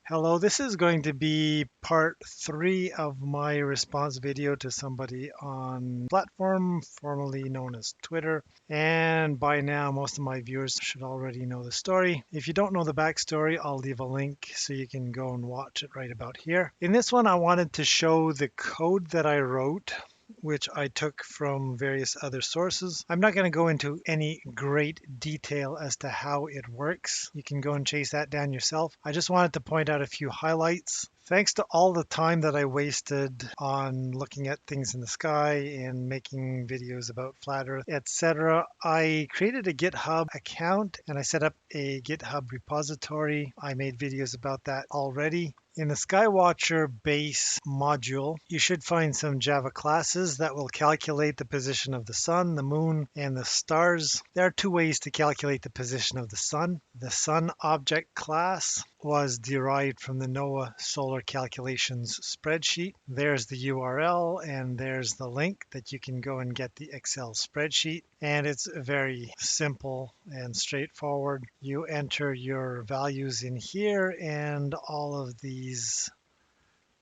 Hello, this is going to be part 3 of my response video to somebody on platform formerly known as Twitter. And by now, most of my viewers should already know the story. If you don't know the backstory, I'll leave a link so you can go and watch it right about here. In this one, I wanted to show the code that I wrote, which I took from various other sources. I'm not going to go into any great detail as to how it works. You can go and chase that down yourself. I just wanted to point out a few highlights. Thanks to all the time that I wasted on looking at things in the sky and making videos about flat Earth, etc., I created a GitHub account and I set up a GitHub repository. I made videos about that already. In the Skywatcher base module, you should find some Java classes that will calculate the position of the sun, the moon, and the stars. There are two ways to calculate the position of the sun. The sun object class was derived from the NOAA Solar Calculations spreadsheet. There's the URL and there's the link that you can go and get the Excel spreadsheet. And it's very simple and straightforward. You enter your values in here and all of these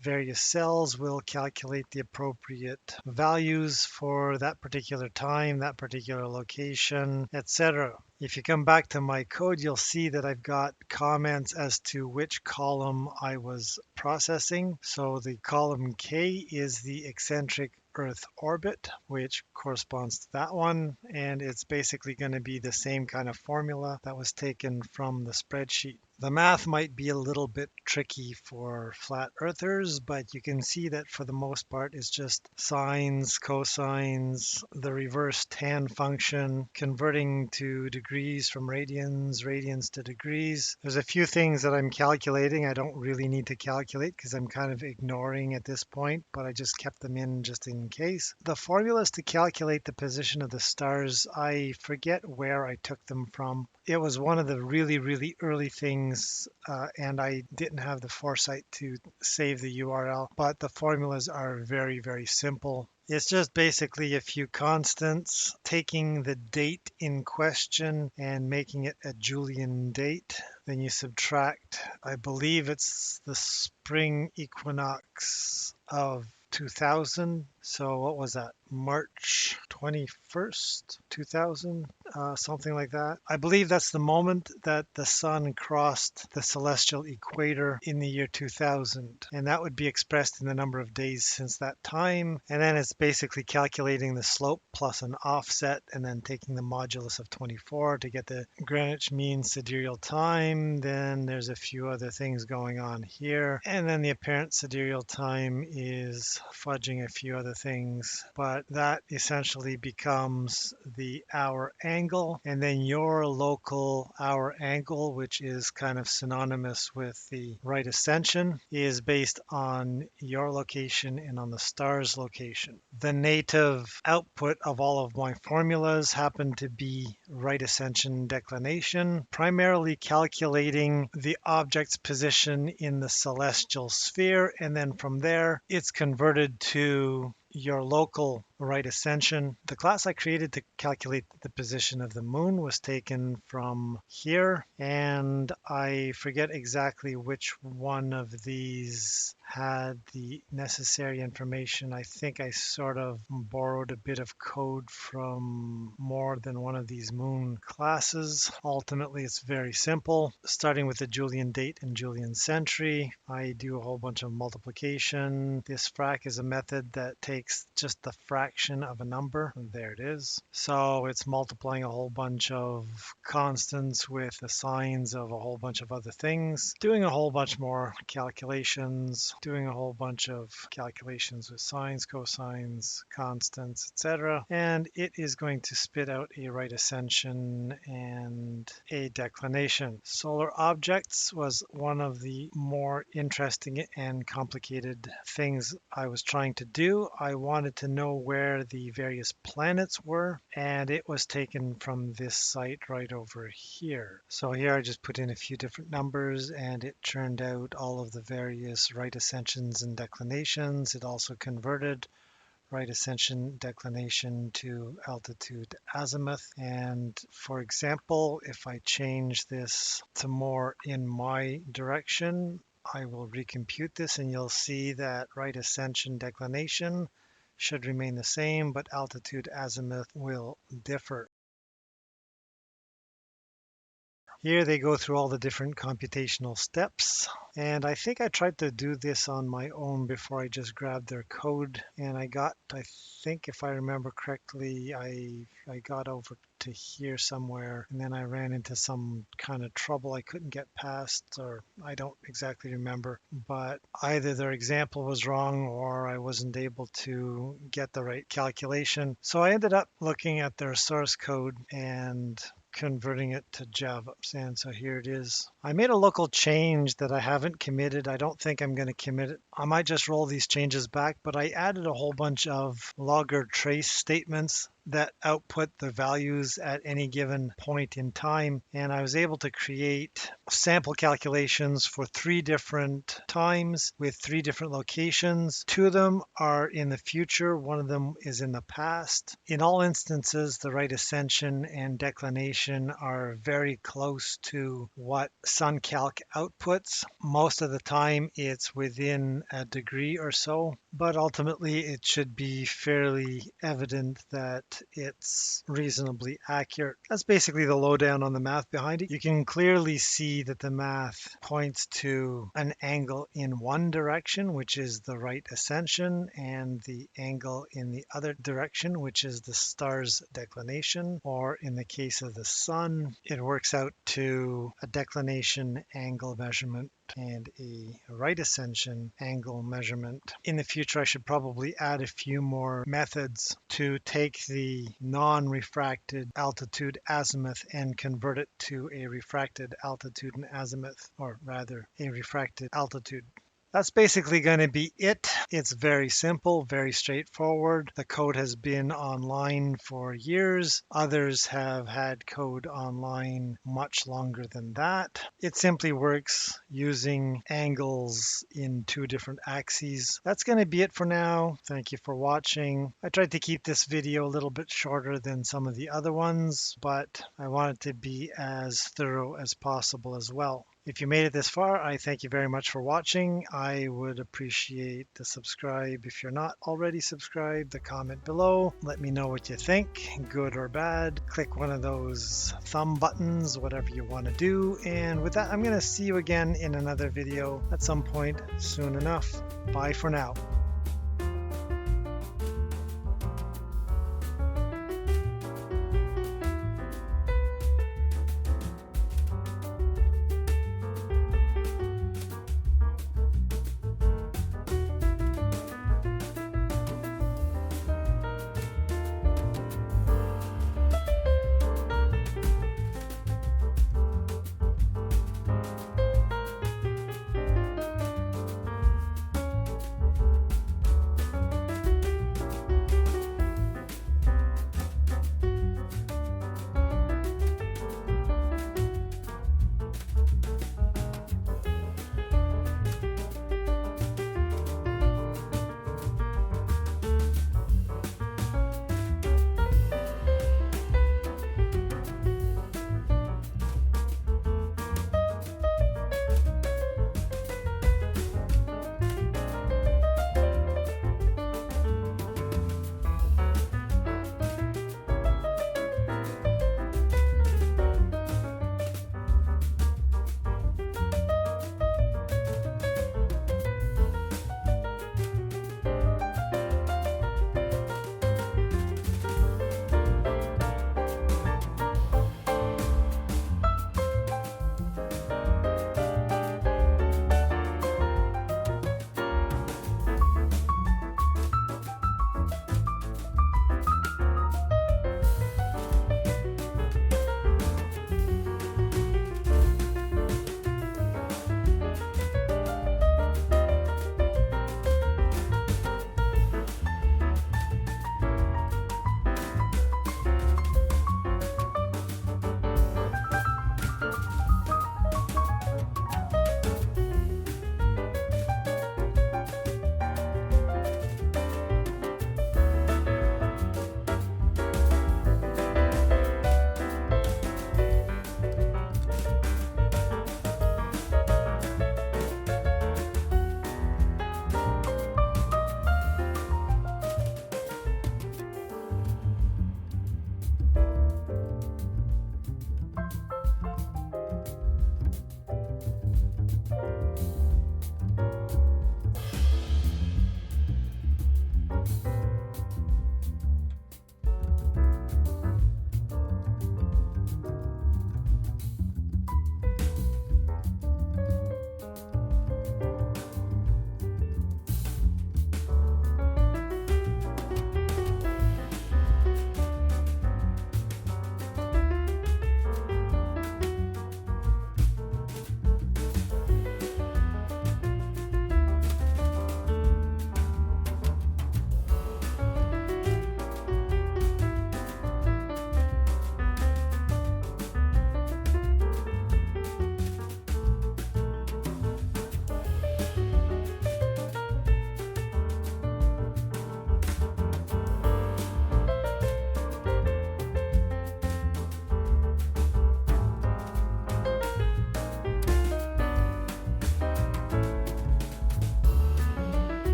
various cells will calculate the appropriate values for that particular time, that particular location, etc. If you come back to my code, you'll see that I've got comments as to which column I was processing. So the column K is the eccentric Earth orbit, which corresponds to that one. And it's basically going to be the same kind of formula that was taken from the spreadsheet. The math might be a little bit tricky for flat earthers, but you can see that for the most part it's just sines, cosines, the reverse tan function, converting to degrees from radians, radians to degrees. There's a few things that I'm calculating I don't really need to calculate because I'm kind of ignoring at this point, but I just kept them in just in case. The formulas to calculate the position of the stars, I forget where I took them from. It was one of the really early things, and I didn't have the foresight to save the URL, but the formulas are very simple. It's just basically a few constants, taking the date in question and making it a Julian date. Then you subtract, I believe it's the spring equinox of 2000. So what was that? March 21st, 2000, something like that. I believe that's the moment that the sun crossed the celestial equator in the year 2000. And that would be expressed in the number of days since that time. And then it's basically calculating the slope plus an offset and then taking the modulus of 24 to get the Greenwich Mean Sidereal Time. Then there's a few other things going on here. And then the apparent sidereal time is fudging a few other things, but that essentially becomes the hour angle, and then your local hour angle, which is kind of synonymous with the right ascension, is based on your location and on the star's location. The native output of all of my formulas happen to be right ascension declination, primarily calculating the object's position in the celestial sphere, and then from there it's converted to your local right ascension. The class I created to calculate the position of the moon was taken from here, and I forget exactly which one of these had the necessary information. I think I sort of borrowed a bit of code from more than one of these moon classes. Ultimately, it's very simple. Starting with the Julian date and Julian century, I do a whole bunch of multiplication. This frac is a method that takes just the fraction of a number. There it is. So it's multiplying a whole bunch of constants with the signs of a whole bunch of other things, doing a whole bunch more calculations, doing a whole bunch of calculations with sines, cosines, constants, etc. And it is going to spit out a right ascension and a declination. Solar objects was one of the more interesting and complicated things I was trying to do. I wanted to know where the various planets were, and it was taken from this site right over here. So here I just put in a few different numbers and it turned out all of the various right ascensions and declinations. It also converted right ascension declination to altitude azimuth. And for example, if I change this to more in my direction, I will recompute this, and you'll see that right ascension declination should remain the same, but altitude azimuth will differ. Here they go through all the different computational steps. And I think I tried to do this on my own before I just grabbed their code. And I think if I remember correctly, I got over to here somewhere, and then I ran into some kind of trouble I couldn't get past, or I don't exactly remember. But either their example was wrong or I wasn't able to get the right calculation. So I ended up looking at their source code and converting it to Java. And so here it is. I made a local change that I haven't committed. I don't think I'm going to commit it. I might just roll these changes back, but I added a whole bunch of logger trace statements that output the values at any given point in time. And I was able to create sample calculations for 3 different times with 3 different locations. 2 of them are in the future. 1 of them is in the past. In all instances, the right ascension and declination are very close to what SunCalc outputs. Most of the time, it's within a degree or so, but ultimately it should be fairly evident that it's reasonably accurate. That's basically the lowdown on the math behind it. You can clearly see that the math points to an angle in one direction, which is the right ascension, and the angle in the other direction, which is the star's declination, or in the case of the sun, it works out to a declination angle measurement and a right ascension angle measurement. In the future, I should probably add a few more methods to take the non-refracted altitude azimuth and convert it to a refracted altitude and azimuth, or rather a refracted altitude. That's basically going to be it. It's very simple, very straightforward. The code has been online for years. Others have had code online much longer than that. It simply works using angles in 2 different axes. That's going to be it for now. Thank you for watching. I tried to keep this video a little bit shorter than some of the other ones, but I want it to be as thorough as possible as well. If you made it this far, I thank you very much for watching. I would appreciate the subscribe if you're not already subscribed, the comment below. Let me know what you think, good or bad. Click one of those thumb buttons, whatever you want to do. And with that, I'm going to see you again in another video at some point soon enough. Bye for now.